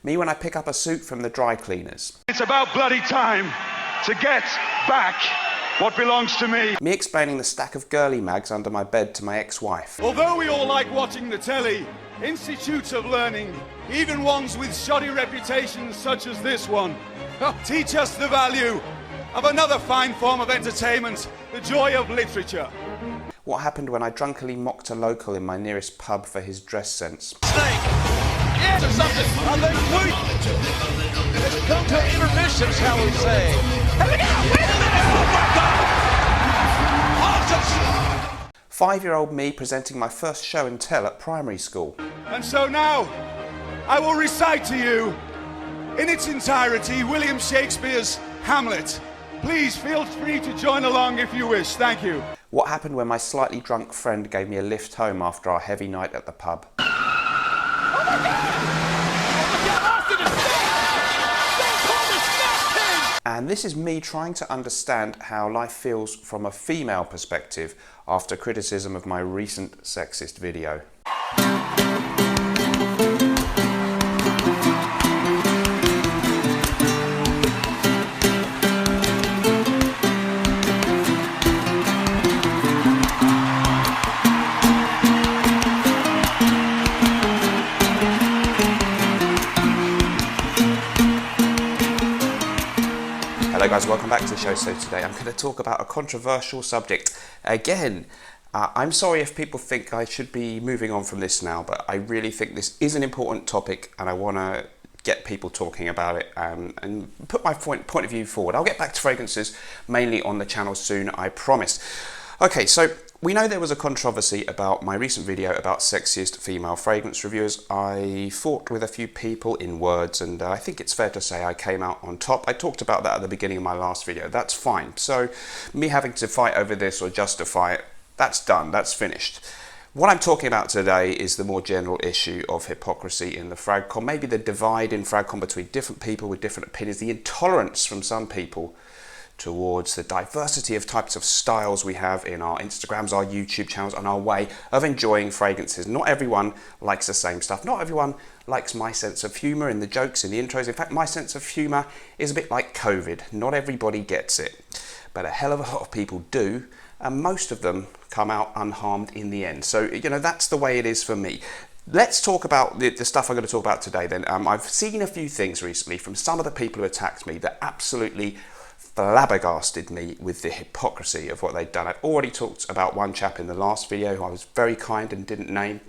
Me when I pick up a suit from the dry cleaners. It's about bloody time to get back what belongs to me. Me explaining the stack of girly mags under my bed to my ex-wife. Although we all like watching the telly, institutes of learning, even ones with shoddy reputations such as this one, teach us the value of another fine form of entertainment, the joy of literature. What happened when I drunkenly mocked a local in my nearest pub for his dress sense. Snake! Yeah, there's something. Let's come to intermission, shall we say. Here we go! Wait a minute! Oh my God! Awesome! 5-year-old me presenting my first show and tell at primary school. And so now, I will recite to you, in its entirety, William Shakespeare's Hamlet. Please feel free to join along if you wish. Thank you. What happened when my slightly drunk friend gave me a lift home after our heavy night at the pub. Oh my God! Get lost in the snake! They call the snake pin! And this is me trying to understand how life feels from a female perspective after criticism of my recent sexist video. Hello guys, welcome back to the show. So today I'm going to talk about a controversial subject again. I'm sorry if people think I should be moving on from this now, but I really think this is an important topic and I want to get people talking about it and put my point of view forward. I'll get back to fragrances mainly on the channel soon, I promise. Okay, so we know there was a controversy about my recent video about sexiest female fragrance reviewers. I fought with a few people in words and I think it's fair to say I came out on top. I talked about that at the beginning of my last video. That's fine. So me having to fight over this or justify it, that's done, that's finished. What I'm talking about today is the more general issue of hypocrisy in the fragcom, maybe the divide in fragcom between different people with different opinions, the intolerance from some people towards the diversity of types of styles we have in our Instagrams, our YouTube channels, and our way of enjoying fragrances. Not everyone likes the same stuff. Not everyone likes my sense of humour in the jokes, in the intros. In fact, my sense of humour is a bit like COVID. Not everybody gets it, but a hell of a lot of people do, and most of them come out unharmed in the end. So, you know, that's the way it is for me. Let's talk about the stuff I'm going to talk about today then. I've seen a few things recently from some of the people who attacked me that absolutely flabbergasted me with the hypocrisy of what they'd done. I've already talked about one chap in the last video who I was very kind and didn't name.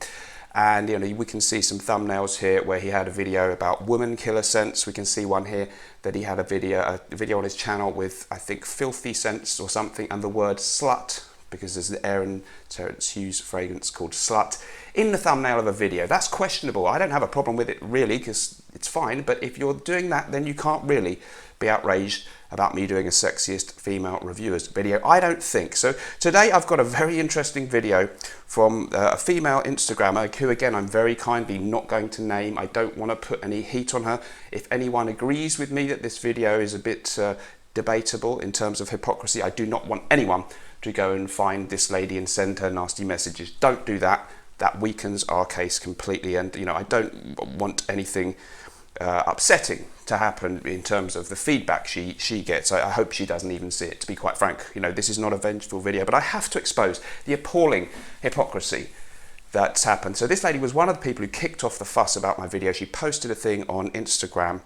And you know, we can see some thumbnails here where he had a video about woman killer scents. We can see one here that he had a video on his channel with, I think, filthy scents or something, and the word slut, because there's the Aaron Terence Hughes fragrance called Slut in the thumbnail of a video. That's questionable. I don't have a problem with it really, because it's fine, but if you're doing that, then you can't really be outraged about me doing a sexiest female reviewers video. I don't think so. Today I've got a very interesting video from a female Instagrammer who, again, I'm very kindly not going to name. I don't want to put any heat on her. If anyone agrees with me that this video is a bit debatable in terms of hypocrisy, I do not want anyone to go and find this lady and send her nasty messages. Don't do that. That weakens our case completely, and you know, I don't want anything upsetting to happen in terms of the feedback she gets. I hope she doesn't even see it, to be quite frank. You know, this is not a vengeful video, but I have to expose the appalling hypocrisy that's happened. So this lady was one of the people who kicked off the fuss about my video. She posted a thing on Instagram.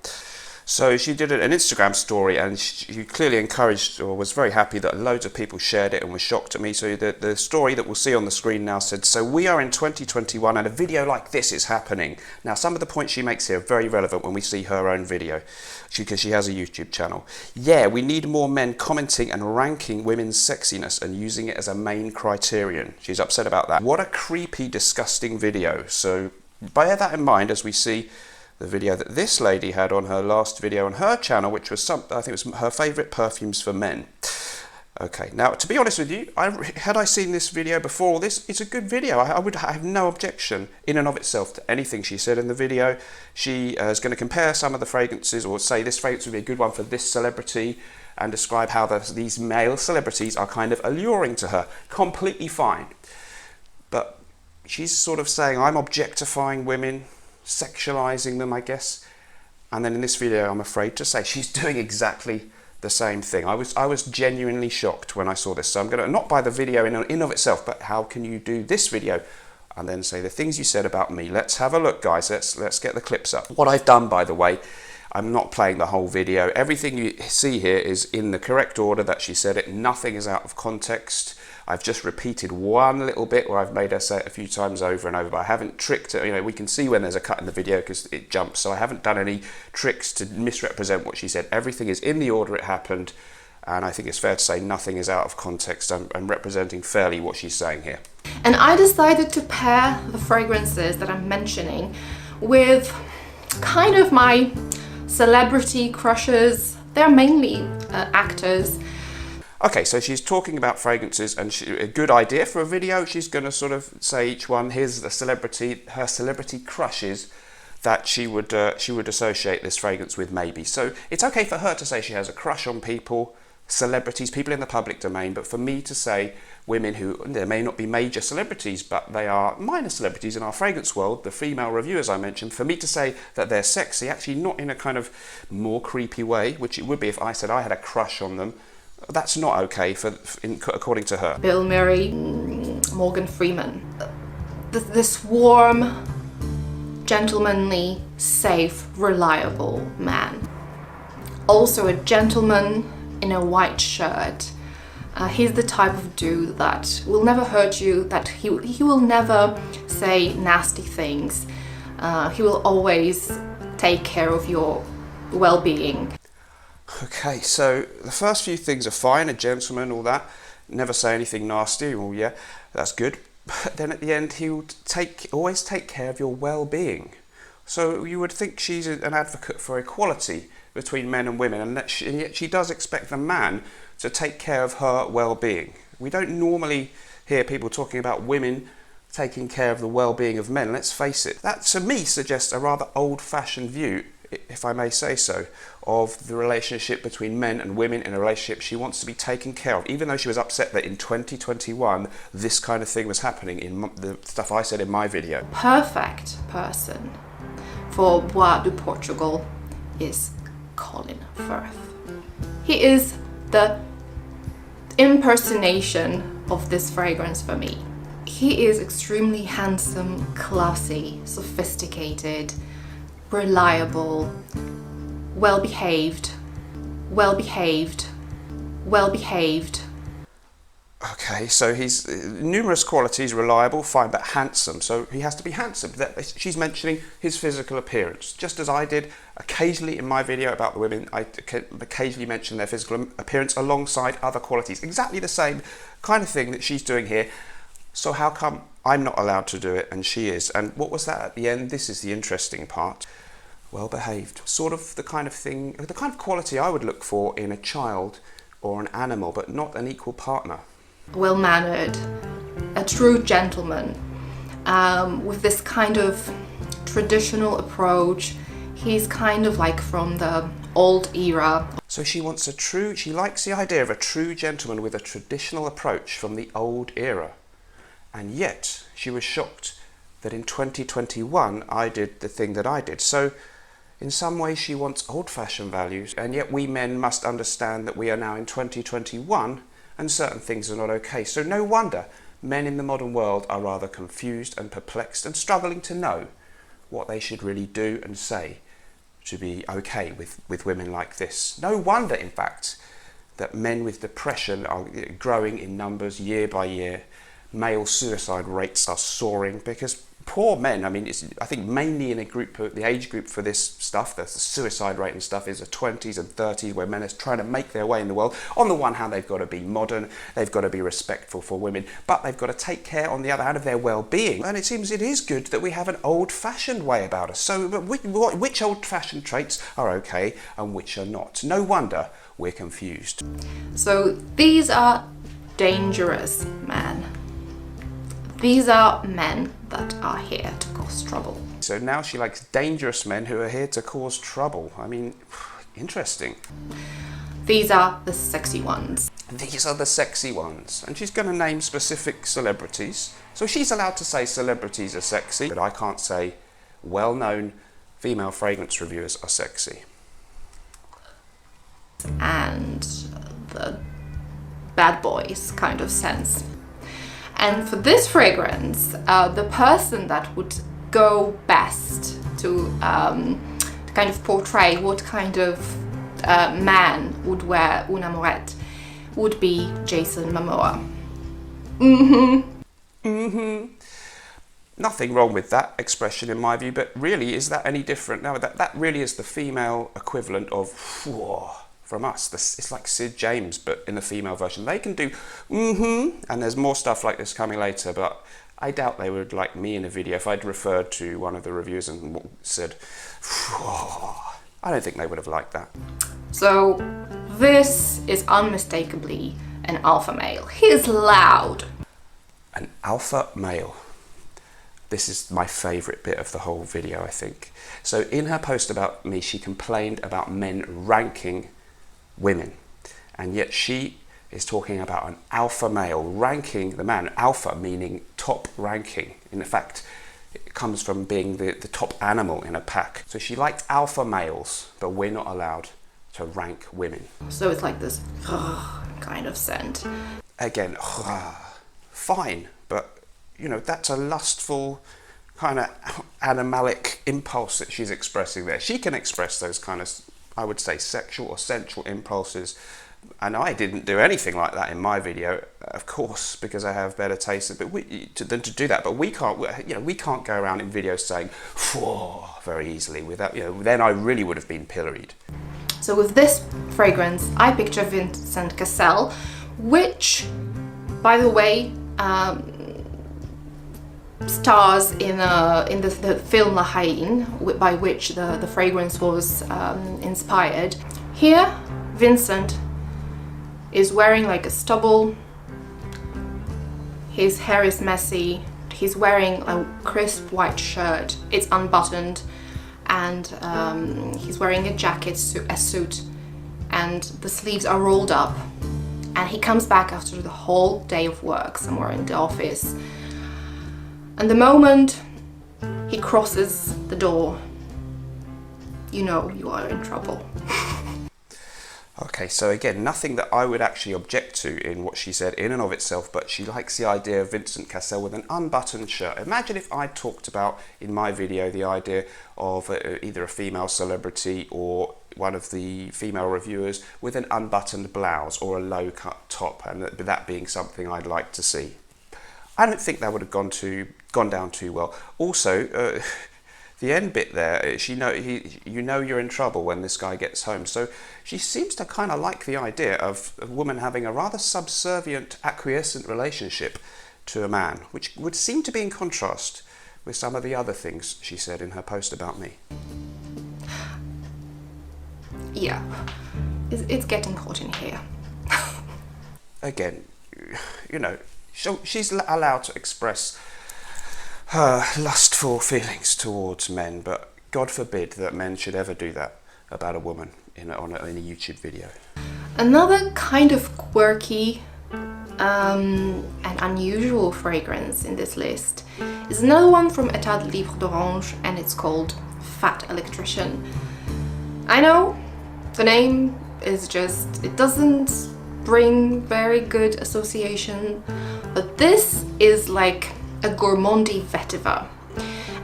So she did an Instagram story, and she clearly encouraged or was very happy that loads of people shared it and was shocked at me. So the story that we'll see on the screen now said, "So we are in 2021 and a video like this is happening." Now, some of the points she makes here are very relevant when we see her own video, because she has a YouTube channel. "Yeah, we need more men commenting and ranking women's sexiness and using it as a main criterion." She's upset about that. What a creepy, disgusting video. So bear that in mind as we see the video that this lady had on her last video on her channel, which was I think it was her favourite perfumes for men. Okay, now to be honest with you, had I seen this video before all this, it's a good video. I would have no objection in and of itself to anything she said in the video. She is going to compare some of the fragrances, or say this fragrance would be a good one for this celebrity, and describe how these male celebrities are kind of alluring to her. Completely fine. But she's sort of saying I'm objectifying women, sexualizing them, I guess. And then in this video, I'm afraid to say, she's doing exactly the same thing. I was genuinely shocked when I saw this. So I'm going to, not by the video in of itself, but how can you do this video and then say the things you said about me? Let's have a look, guys. Let's get the clips up. What I've done, by the way, I'm not playing the whole video. Everything you see here is in the correct order that she said it. Nothing is out of context. I've just repeated one little bit where I've made her say it a few times over and over, but I haven't tricked it. You know, we can see when there's a cut in the video because it jumps, so I haven't done any tricks to misrepresent what she said. Everything is in the order it happened, and I think it's fair to say nothing is out of context. I'm representing fairly what she's saying here. And I decided to pair the fragrances that I'm mentioning with kind of my celebrity crushes. They're mainly actors. Okay, so she's talking about fragrances, and a good idea for a video. She's going to sort of say each one. Here's the celebrity, her celebrity crushes that she would associate this fragrance with, maybe. So it's okay for her to say she has a crush on people, celebrities, people in the public domain, but for me to say women who, they may not be major celebrities, but they are minor celebrities in our fragrance world, the female reviewers I mentioned, for me to say that they're sexy, actually not in a kind of more creepy way, which it would be if I said I had a crush on them. That's not okay according to her. Bill Murray, Morgan Freeman. This warm, gentlemanly, safe, reliable man. Also a gentleman in a white shirt. He's the type of dude that will never hurt you, that he will never say nasty things. He will always take care of your well-being. Okay, so the first few things are fine, a gentleman, all that. Never say anything nasty, well, yeah, that's good. But then at the end, he will always take care of your well-being. So you would think she's an advocate for equality between men and women, and yet she does expect the man to take care of her well-being. We don't normally hear people talking about women taking care of the well-being of men. Let's face it. That, to me, suggests a rather old-fashioned view, if I may say so, of the relationship between men and women in a relationship she wants to be taken care of, even though she was upset that in 2021 this kind of thing was happening in the stuff I said in my video. Perfect person for Bois de Portugal is Colin Firth. He is the impersonation of this fragrance for me. He is extremely handsome, classy, sophisticated, reliable, well-behaved. Okay, so he's numerous qualities, reliable, fine, but handsome. So he has to be handsome. She's mentioning his physical appearance, just as I did occasionally in my video about the women. I occasionally mention their physical appearance alongside other qualities. Exactly the same kind of thing that she's doing here. So how come I'm not allowed to do it and she is? And what was that at the end? This is the interesting part. Well behaved. Sort of the kind of thing, the kind of quality I would look for in a child or an animal, but not an equal partner. Well-mannered, a true gentleman, with this kind of traditional approach. He's kind of like from the old era. So she likes the idea of a true gentleman with a traditional approach from the old era. And yet she was shocked that in 2021 I did the thing that I did. So in some ways she wants old-fashioned values, and yet we men must understand that we are now in 2021 and certain things are not okay. So no wonder men in the modern world are rather confused and perplexed and struggling to know what they should really do and say to be okay with women like this. No wonder, in fact, that men with depression are growing in numbers year by year. Male suicide rates are soaring because poor men, I mean, I think mainly in the age group for this stuff, the suicide rate and stuff is the 20s and 30s, where men are trying to make their way in the world. On the one hand, they've got to be modern, they've got to be respectful for women, but they've got to take care, on the other hand, of their well-being. And it seems it is good that we have an old-fashioned way about us. So which old-fashioned traits are okay and which are not? No wonder we're confused. So these are dangerous men. These are men that are here to cause trouble. So now she likes dangerous men who are here to cause trouble. I mean, interesting. These are the sexy ones. These are the sexy ones. And she's going to name specific celebrities. So she's allowed to say celebrities are sexy, but I can't say well-known female fragrance reviewers are sexy. And the bad boys kind of sense. And for this fragrance, the person that would go best to kind of portray what kind of man would wear une amorette would be Jason Momoa. Nothing wrong with that expression in my view, but really, is that any different? No, that really is the female equivalent of whoa from us. It's like Sid James, but in the female version. They can do and there's more stuff like this coming later, but I doubt they would like me in a video if I'd referred to one of the reviewers and said, whoa. I don't think they would have liked that. So this is unmistakably an alpha male. He is loud. An alpha male. This is my favourite bit of the whole video, I think. So in her post about me, she complained about men ranking women. And yet she is talking about an alpha male ranking the man. Alpha meaning top ranking. In fact, it comes from being the top animal in a pack. So she liked alpha males, but we're not allowed to rank women. So it's like this kind of scent. Again, fine, but you know, that's a lustful kind of animalic impulse that she's expressing there. She can express those kind of, I would say, sexual or sensual impulses. And I didn't do anything like that in my video, of course, because I have better taste than to do that. But we can't go around in videos saying "whoa" very easily without, then I really would have been pilloried. So with this fragrance, I picture Vincent Cassel, which, by the way, stars in the film La Haine, by which the fragrance was inspired. Here, Vincent is wearing like a stubble. His hair is messy. He's wearing a crisp white shirt. It's unbuttoned, and he's wearing a jacket, a suit, and the sleeves are rolled up. And he comes back after the whole day of work somewhere in the office. And the moment he crosses the door, you know you are in trouble. Okay, so again, nothing that I would actually object to in what she said in and of itself, but she likes the idea of Vincent Cassel with an unbuttoned shirt. Imagine if I talked about, in my video, the idea of either a female celebrity or one of the female reviewers with an unbuttoned blouse or a low-cut top, and that being something I'd like to see. I don't think that would have gone down too well. Also, the end bit there, you know you're in trouble when this guy gets home. So she seems to kind of like the idea of a woman having a rather subservient, acquiescent relationship to a man, which would seem to be in contrast with some of the other things she said in her post about me. Yeah, it's getting hot in here. Again, so she's allowed to express her lustful feelings towards men, but God forbid that men should ever do that about a woman in a YouTube video. Another kind of quirky and unusual fragrance in this list is another one from État de Livre d'Orange, and it's called Fat Electrician. I know, the name is just, it doesn't bring very good association, but this is like a gourmandy vetiver.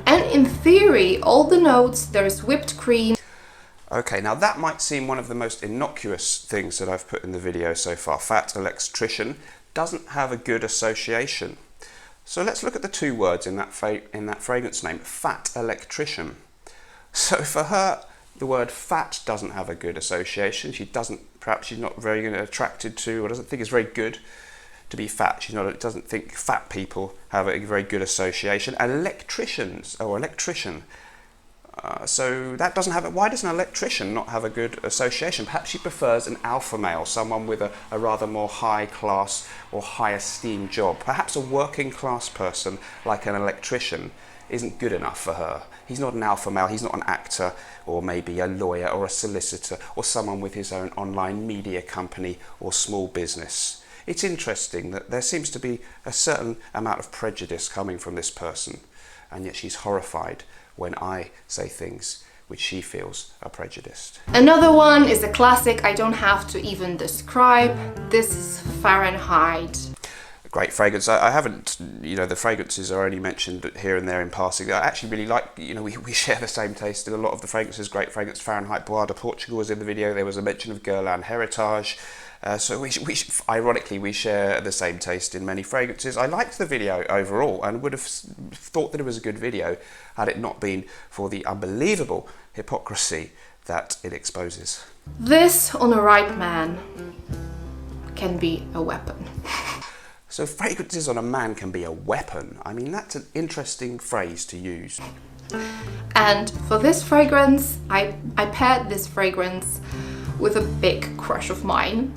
And in theory, all the notes, there's whipped cream. Okay, now that might seem one of the most innocuous things that I've put in the video so far. Fat Electrician doesn't have a good association. So let's look at the two words in that fragrance name, Fat Electrician. So for her, the word fat doesn't have a good association. Perhaps she's not very attracted to, or doesn't think it's very good to be fat. She doesn't think fat people have a very good association. And electrician, so that doesn't have it. Why does an electrician not have a good association? Perhaps she prefers an alpha male, someone with a rather more high class or high esteemed job. Perhaps a working class person like an electrician isn't good enough for her. He's not an alpha male, he's not an actor, or maybe a lawyer or a solicitor, or someone with his own online media company or small business. It's interesting that there seems to be a certain amount of prejudice coming from this person, and yet she's horrified when I say things which she feels are prejudiced. Another one is a classic I don't have to even describe. This is Fahrenheit. Great fragrance. I haven't, the fragrances are only mentioned here and there in passing. I actually really like, we share the same taste in a lot of the fragrances. Great fragrance. Fahrenheit Bois de Portugal was in the video. There was a mention of Guerlain Heritage. So ironically, we share the same taste in many fragrances. I liked the video overall and would have thought that it was a good video had it not been for the unbelievable hypocrisy that it exposes. This, on the right man, can be a weapon. So fragrances on a man can be a weapon. I mean, that's an interesting phrase to use. And for this fragrance, I paired this fragrance with a big crush of mine.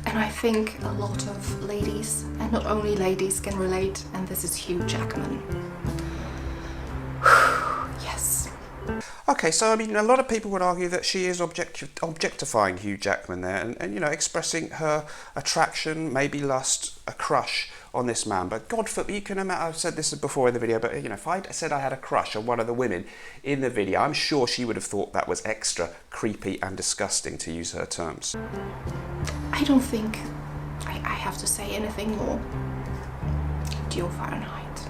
And I think a lot of ladies, and not only ladies, can relate, and this is Hugh Jackman. Yes. Okay, so I mean, a lot of people would argue that she is objectifying Hugh Jackman there, and expressing her attraction, maybe lust, a crush on this man. But God forbid, you can imagine, I've said this before in the video, but if I said I had a crush on one of the women in the video, I'm sure she would have thought that was extra creepy and disgusting, to use her terms. I don't think I have to say anything more. Dear Fahrenheit.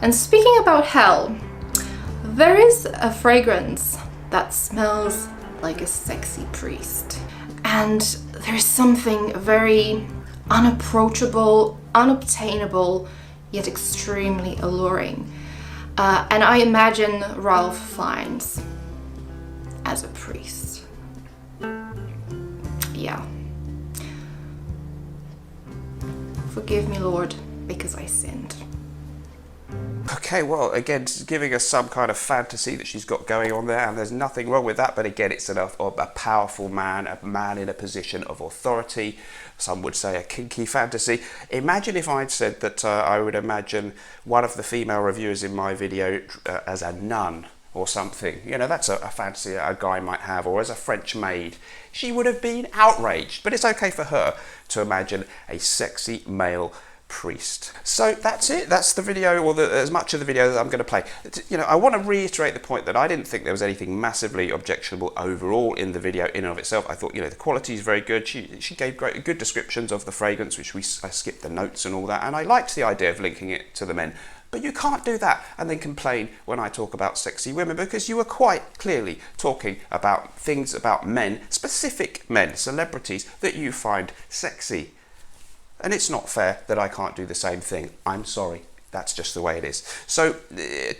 And speaking about hell, there is a fragrance that smells like a sexy priest. And there's something very unapproachable, unobtainable, yet extremely alluring. And I imagine Ralph Fiennes as a priest. Yeah. Forgive me, Lord, because I sinned. Okay, well, again, giving us some kind of fantasy that she's got going on there, and there's nothing wrong with that, but again, it's a powerful man, a man in a position of authority. Some would say a kinky fantasy. Imagine if I'd said that I would imagine one of the female reviewers in my video as a nun or something. That's a fantasy that a guy might have, or as a French maid. She would have been outraged, but it's okay for her to imagine a sexy male priest. So that's it. That's the video, or as much of the video that I'm going to play. I want to reiterate the point that I didn't think there was anything massively objectionable overall in the video in and of itself. I thought, the quality is very good. She gave good descriptions of the fragrance, which I skipped the notes and all that, and I liked the idea of linking it to the men. But you can't do that and then complain when I talk about sexy women, because you were quite clearly talking about things about men, specific men, celebrities that you find sexy. And it's not fair that I can't do the same thing. I'm sorry. That's just the way it is. So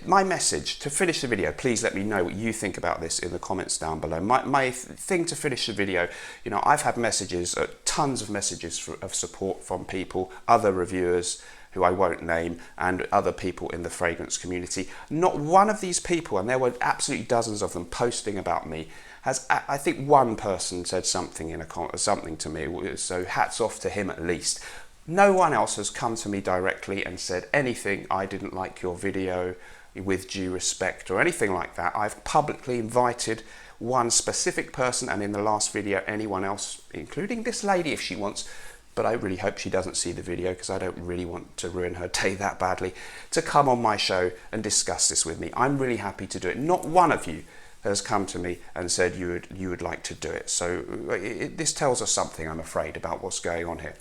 my message to finish the video, please let me know what you think about this in the comments down below. My thing to finish the video, I've had messages, tons of messages of support from people, other reviewers who I won't name, and other people in the fragrance community. Not one of these people, and there were absolutely dozens of them posting about me, I think one person said something something to me, so hats off to him at least. No one else has come to me directly and said anything, I didn't like your video, with due respect, or anything like that. I've publicly invited one specific person, and in the last video, anyone else, including this lady if she wants, but I really hope she doesn't see the video, because I don't really want to ruin her day that badly, to come on my show and discuss this with me. I'm really happy to do it. Not one of you has come to me and said you would like to do it. So this tells us something, I'm afraid, about what's going on here.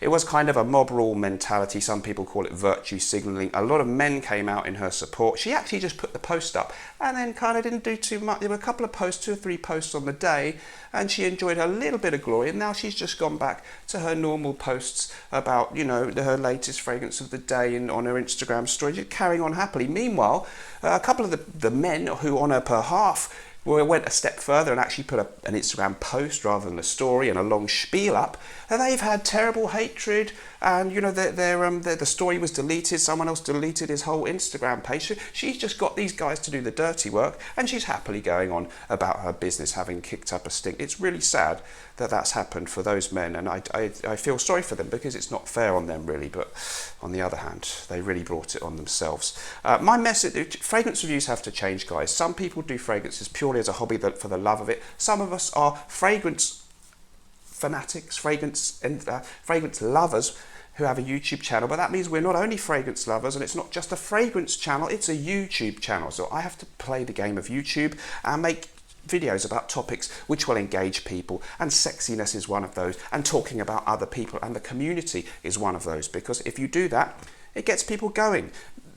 It was kind of a mob rule mentality. Some people call it virtue signalling. A lot of men came out in her support. She actually just put the post up and then kind of didn't do too much. There were a couple of posts, 2 or 3 posts on the day, and she enjoyed a little bit of glory, and now she's just gone back to her normal posts about, her latest fragrance of the day and on her Instagram story, just carrying on happily. Meanwhile, a couple of the men who on her behalf went a step further and actually put an Instagram post rather than a story and a long spiel up, and they've had terrible hatred, and the story was deleted. Someone else deleted his whole Instagram page. She's just got these guys to do the dirty work, and she's happily going on about her business, having kicked up a stink. It's really sad that that's happened for those men, and I feel sorry for them, because it's not fair on them really, but on the other hand, they really brought it on themselves. My message: fragrance reviews have to change, guys. Some people do fragrances purely as a hobby, for the love of it. Some of us are fragrance fanatics, fragrance lovers, who have a YouTube channel, but that means we're not only fragrance lovers, and it's not just a fragrance channel, it's a YouTube channel. So I have to play the game of YouTube and make videos about topics which will engage people, and sexiness is one of those, and talking about other people and the community is one of those, because if you do that, it gets people going.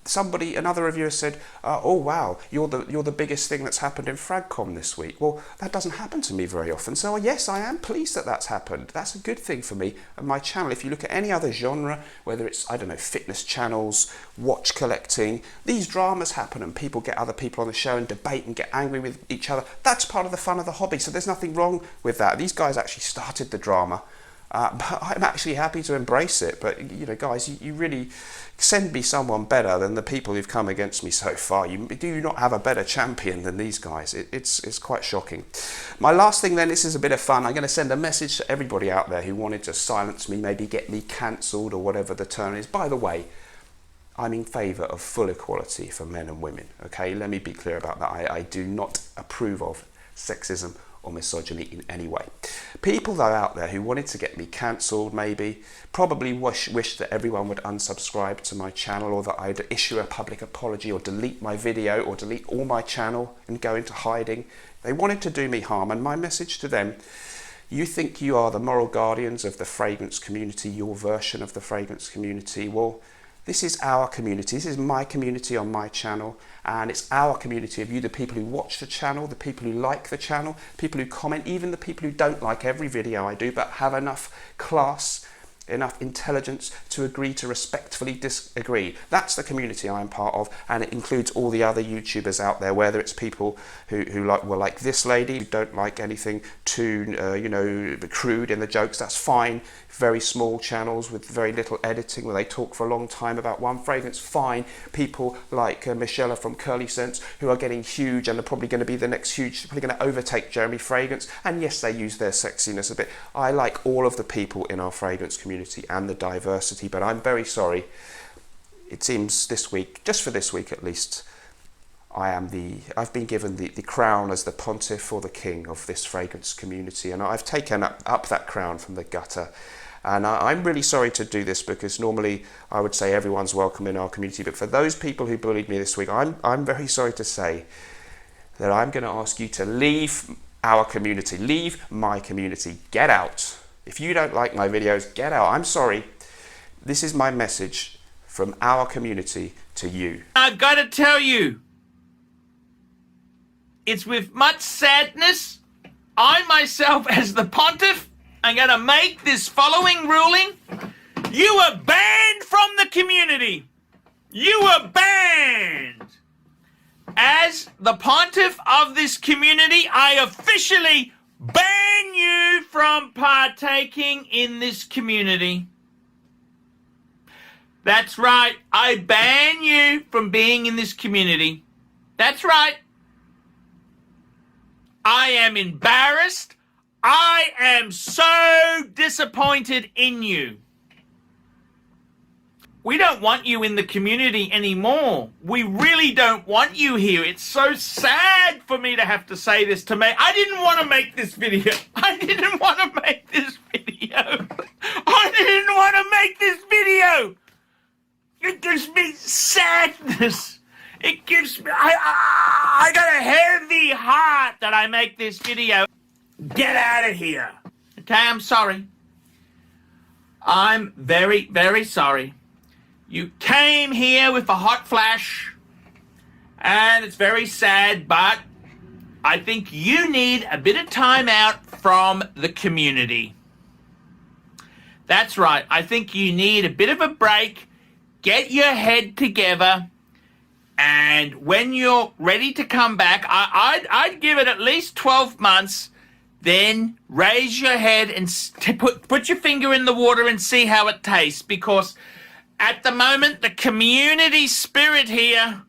Another reviewer said, oh wow, you're the biggest thing that's happened in FragCom this week. Well, that doesn't happen to me very often, so yes, I am pleased that that's happened. That's a good thing for me and my channel. If you look at any other genre, whether it's, I don't know, fitness channels, watch collecting, these dramas happen and people get other people on the show and debate and get angry with each other. That's part of the fun of the hobby, so there's nothing wrong with that. These guys actually started the drama. But I'm actually happy to embrace it. But, you know, guys, you really send me someone better than the people who've come against me so far. You do not have a better champion than these guys. It's quite shocking. My last thing then, this is a bit of fun. I'm going to send a message to everybody out there who wanted to silence me, maybe get me cancelled or whatever the term is. By the way, I'm in favour of full equality for men and women. Okay, let me be clear about that. I do not approve of sexism or misogyny in any way. People though out there who wanted to get me cancelled, maybe, probably wish that everyone would unsubscribe to my channel, or that I'd issue a public apology or delete my video or delete all my channel and go into hiding. They wanted to do me harm, and my message to them: you think you are the moral guardians of the fragrance community, your version of the fragrance community. Well, this is our community. This is my community on my channel, and it's our community of you, the people who watch the channel, the people who like the channel, people who comment, even the people who don't like every video I do but have enough class, enough intelligence to agree to respectfully disagree. That's the community I'm part of, and it includes all the other YouTubers out there, whether it's people who were like this lady, who don't like anything too you know, crude in the jokes. That's fine. Very small channels with very little editing where they talk for a long time about one fragrance, fine. People like Michelle from Curly Sense, who are getting huge and are probably going to be the next huge, probably going to overtake Jeremy Fragrance, and yes, they use their sexiness a bit. I like all of the people in our fragrance community and the diversity, but I'm very sorry. It seems this week, just for this week at least, I've been given the crown as the pontiff or the king of this fragrance community, and I've taken up that crown from the gutter. And I'm really sorry to do this, because normally I would say everyone's welcome in our community, but for those people who bullied me this week, I'm very sorry to say that I'm going to ask you to leave our community, leave my community, get out. If you don't like my videos, get out. I'm sorry. This is my message from our community to you. I've got to tell you, it's with much sadness, I myself as the pontiff, I'm going to make this following ruling. You are banned from the community. You are banned. As the pontiff of this community, I officially ban you from partaking in this community. That's right. I ban you from being in this community. That's right. I am embarrassed. I am so disappointed in you. We don't want you in the community anymore. We really don't want you here. It's so sad for me to have to say this to me. I didn't want to make this video. I didn't want to make this video. I didn't want to make this video. It gives me sadness. It gives me... I got a heavy heart that I make this video. Get out of here. Okay, I'm sorry. I'm very, very sorry. You came here with a hot flash, and it's very sad, but I think you need a bit of time out from the community. That's right. I think you need a bit of a break. Get your head together. And when you're ready to come back, I'd give it at least 12 months. Then raise your head and put your finger in the water and see how it tastes. Because at the moment, the community spirit here,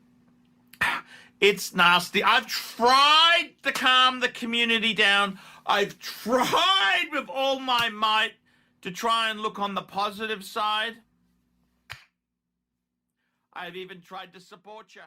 it's nasty. I've tried to calm the community down. I've tried with all my might to try and look on the positive side. I've even tried to support you.